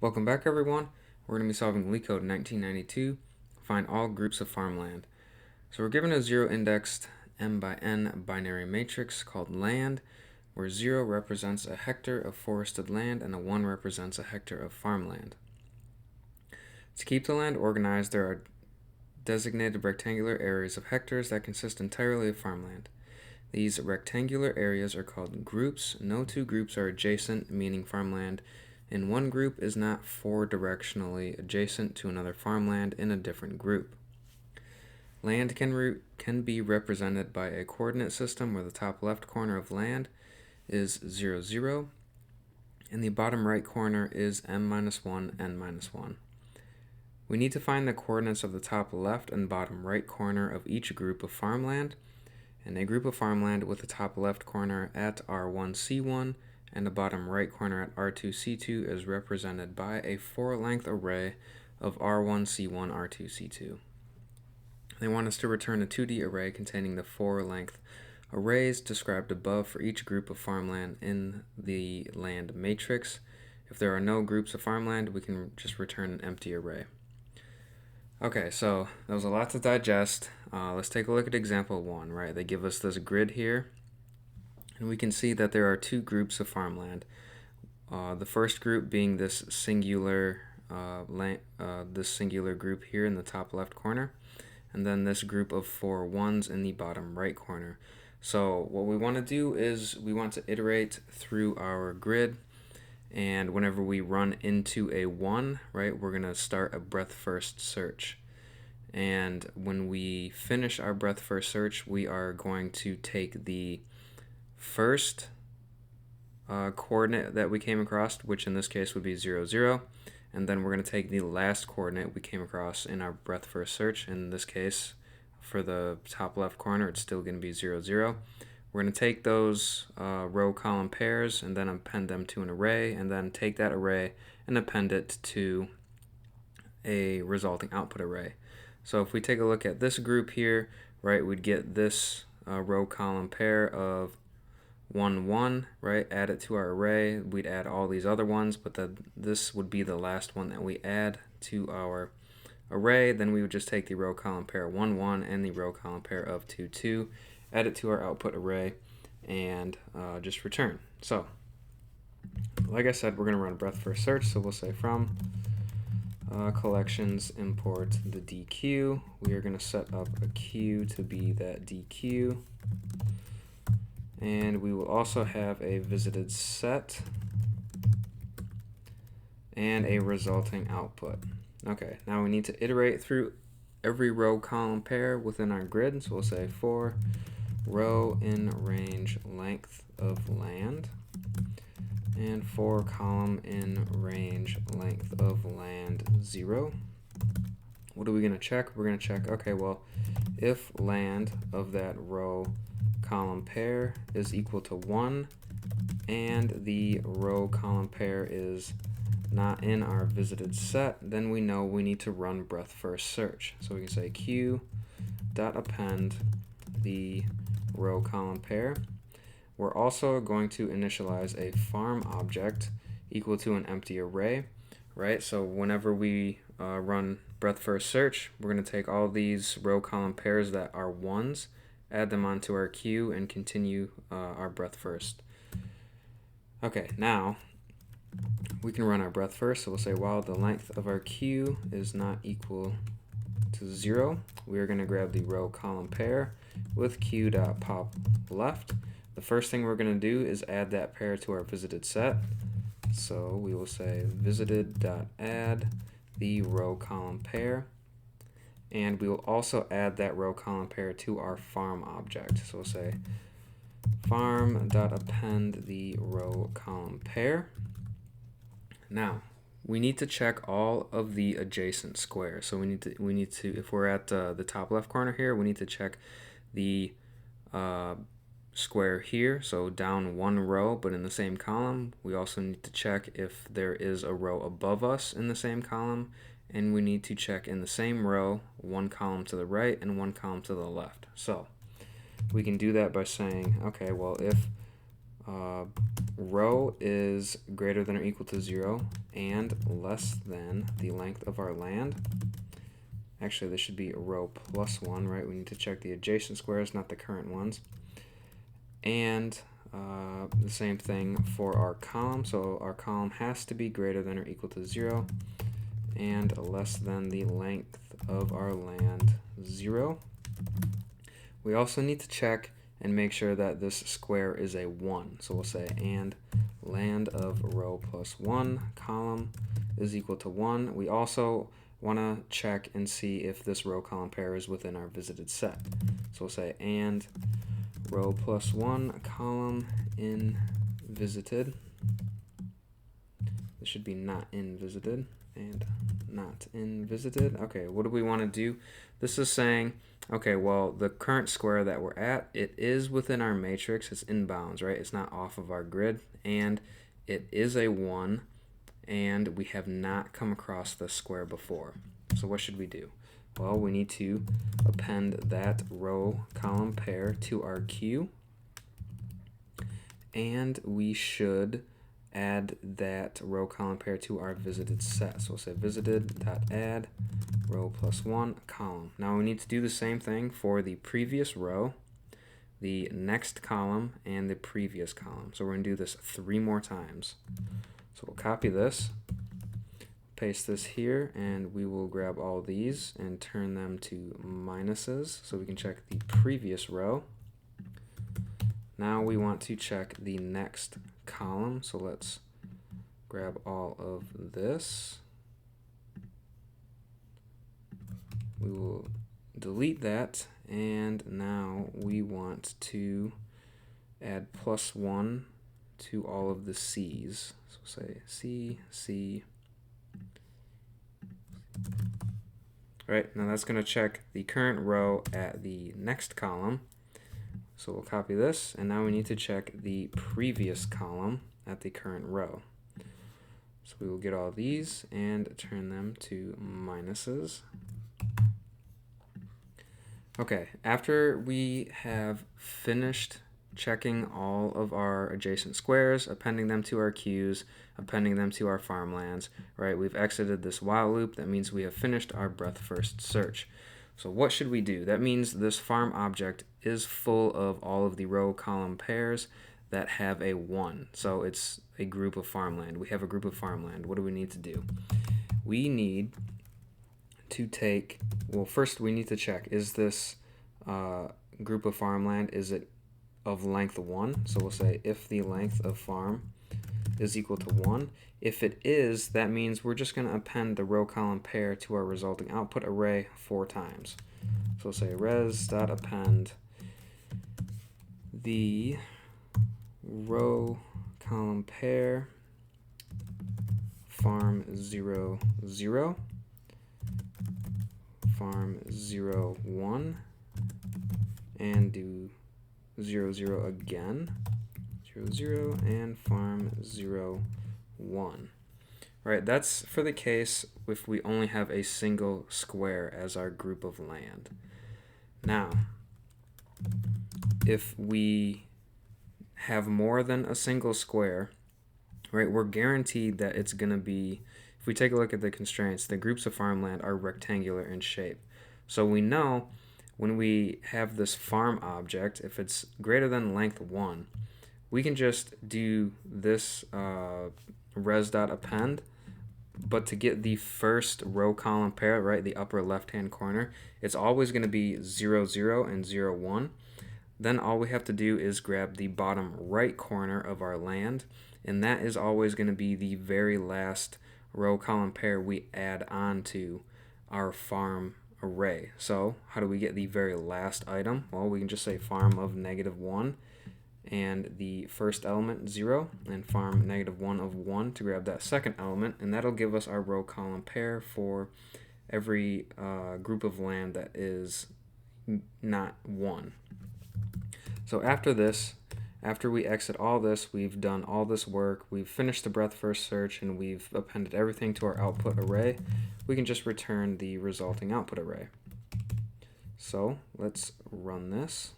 Welcome back, everyone. We're going to be solving LeetCode 1992, find all groups of farmland. So we're given a zero-indexed m by n binary matrix called land, where 0 represents a hectare of forested land and a 1 represents a hectare of farmland. To keep the land organized, there are designated rectangular areas of hectares that consist entirely of farmland. These rectangular areas are called groups. No two groups are adjacent, meaning farmland in one group is not four-directionally adjacent to another farmland in a different group. Land can be represented by a coordinate system where the top left corner of land is 0, 0, and the bottom right corner is m-1, n-1. We need to find the coordinates of the top left and bottom right corner of each group of farmland, and a group of farmland with the top left corner at R1C1 and the bottom right corner at R2C2 is represented by a 4-length array of R1C1, R2C2. They want us to return a 2D array containing the 4-length arrays described above for each group of farmland in the land matrix. If there are no groups of farmland, we can just return an empty array. Okay, so that was a lot to digest. Let's take a look at example 1, right? They give us this grid here, and we can see that there are two groups of farmland. The first group being this singular group here in the top left corner, and then this group of 4 ones in the bottom right corner. So what we want to do is we want to iterate through our grid, and whenever we run into a 1, right, we're going to start a breadth first search. And when we finish our breadth first search, we are going to take the first coordinate that we came across, which in this case would be 0, 0, and then we're going to take the last coordinate we came across in our breadth first search. In this case, for the top left corner, it's still going to be 0, 0. We're going to take those row column pairs and then append them to an array, and then take that array and append it to a resulting output array. So if we take a look at this group here, right, we'd get this row column pair of 1, 1, right, add it to our array. We'd add all these other ones, but this would be the last one that we add to our array. Then we would just take the row column pair 1, 1 and the row column pair of 2, 2, add it to our output array, and just return. So like I said, we're going to run breadth first search, so we'll say from collections import the DQ. We are going to set up a queue to be that DQ, and we will also have a visited set and a resulting output. Okay, now we need to iterate through every row column pair within our grid, so we'll say for row in range length of land and for column in range length of land 0. What are we going to check? We're going to check, okay, well, if land of that row column pair is equal to 1 and the row column pair is not in our visited set, then we know we need to run breadth first search. So we can say q.append the row column pair. We're also going to initialize a farm object equal to an empty array, right? So whenever we run breadth first search, we're going to take all these row column pairs that are 1s, add them onto our queue, and continue our breadth first. Okay, now we can run our breadth first, so we'll say while the length of our queue is not equal to 0, we are going to grab the row column pair with queue.pop left. The first thing we're going to do is add that pair to our visited set. So we will say visited.add the row column pair, and we will also add that row column pair to our farm object. So we'll say farm.append the row column pair. Now we need to check all of the adjacent squares. So we need to if we're at the top left corner here, we need to check the square here, so down 1 row but in the same column. We also need to check if there is a row above us in the same column, and we need to check in the same row 1 column to the right and 1 column to the left. So we can do that by saying, okay, well, if row is greater than or equal to 0 and less than the length of our land. Actually, this should be row plus 1, right? We need to check the adjacent squares, not the current ones. And the same thing for our column. So our column has to be greater than or equal to 0 and less than the length of our land, 0. We also need to check and make sure that this square is a 1. So we'll say and land of row plus 1 column is equal to 1. We also want to check and see if this row column pair is within our visited set. So we'll say and row plus 1 column in visited. This should be not in visited and not in visited. Okay, what do we want to do? This is saying, okay, well, the current square that we're at, it is within our matrix. It's in bounds, right? It's not off of our grid, and it is a 1, and we have not come across the square before. So what should we do? Well, we need to append that row column pair to our queue, and we should add that row column pair to our visited set. So we'll say visited.add row plus 1 column. Now we need to do the same thing for the previous row, the next column, and the previous column. So we're going to do this 3 more times. So we'll copy this, paste this here, and we will grab all these and turn them to minuses so we can check the previous row. Now we want to check the next column, so let's grab all of this. We will delete that, and now we want to add plus 1 to all of the C's. So say C, C. All right, now that's going to check the current row at the next column. So we'll copy this, and now we need to check the previous column at the current row. So we will get all these and turn them to minuses. Okay, after we have finished checking all of our adjacent squares, appending them to our queues, appending them to our farmlands, right? We've exited this while loop. That means we have finished our breadth first search. So what should we do? That means this farm object is full of all of the row column pairs that have a 1. So it's a group of farmland. We have a group of farmland. What do we need to do? We need to take, well, first we need to check, is this group of farmland, is it of length 1? So we'll say if the length of farm is equal to 1. If it is, that means we're just going to append the row column pair to our resulting output array 4 times. So we'll say res.append the row column pair farm 0, 0, farm 0, 1, and do 0, 0 again, 0, 0, and farm 0, 1. Right, that's for the case if we only have a single square as our group of land. Now, if we have more than a single square, right, we're guaranteed that it's going to be, if we take a look at the constraints, the groups of farmland are rectangular in shape. So we know when we have this farm object, if it's greater than length 1, we can just do this res.append, but to get the first row column pair, right, the upper left hand corner, it's always going to be 0, 0 and 0, 1. Then all we have to do is grab the bottom right corner of our land, and that is always going to be the very last row column pair we add on to our farm array. So how do we get the very last item? Well, we can just say farm of -1 and the first element 0, and farm -1 of 1 to grab that second element, and that'll give us our row column pair for every group of land that is not 1. So after this, after we exit all this, we've done all this work, we've finished the breadth first search, and we've appended everything to our output array, we can just return the resulting output array. So let's run this.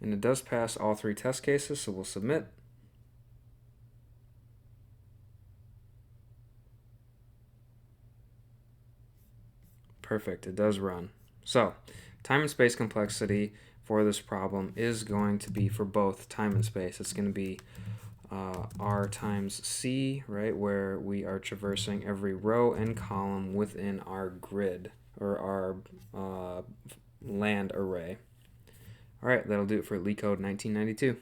And it does pass all 3 test cases, so we'll submit. Perfect, it does run. So, time and space complexity for this problem is going to be for both time and space. It's going to be R times C, right, where we are traversing every row and column within our grid, or our land array. All right, that'll do it for LeetCode 1992.